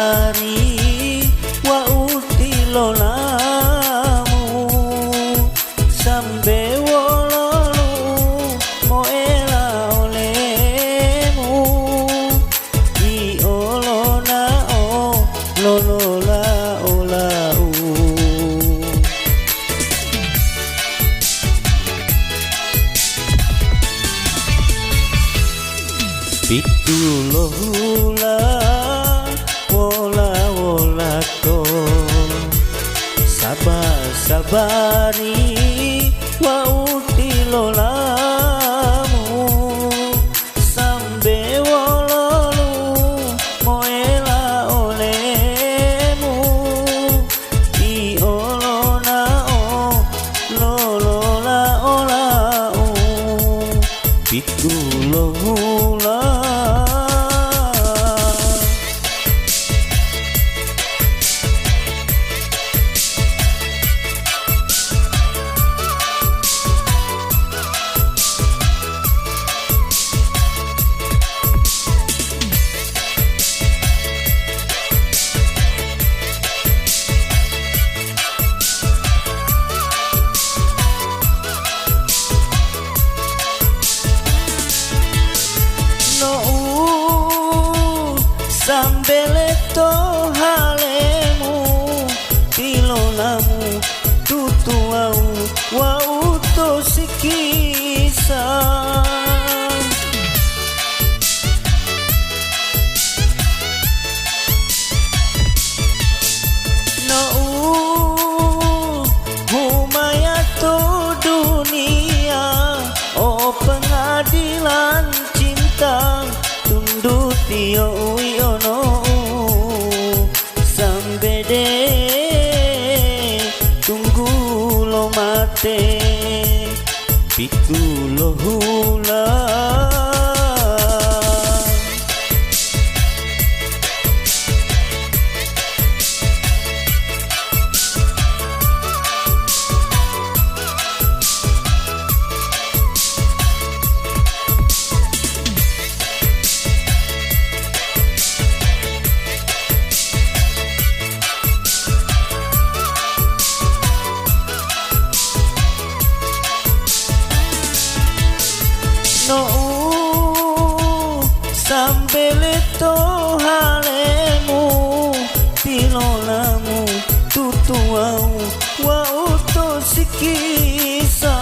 Sabar-sabari wa utilo lamu sambe wololu mo ela olemu i olona o lolola olau pitulohula wola ko sabar-sabari wa utilo lamu sambe wololu mo ela olemu i olona o lolola olau pitulohula sambeleto halemu tilonamu tutuau wau to sikisa no humayato dunia oh pengadilan cinta tundutio uyono sambede tunggu lo mate pitulo hula no sambeleto halemu tilonamu tutuau wa uto sikisa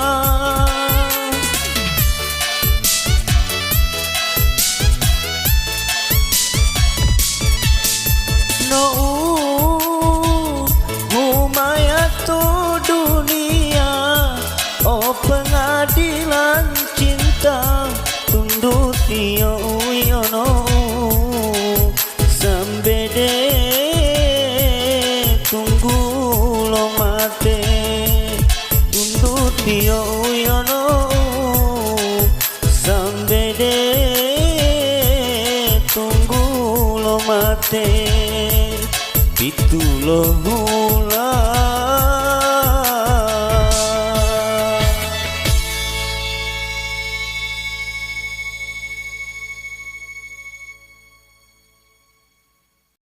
no humayato dunia oh pengadilan cinta tundutio uyono sambede tunggu lo mate tundutio uyono sambede tunggu lo mate pitulo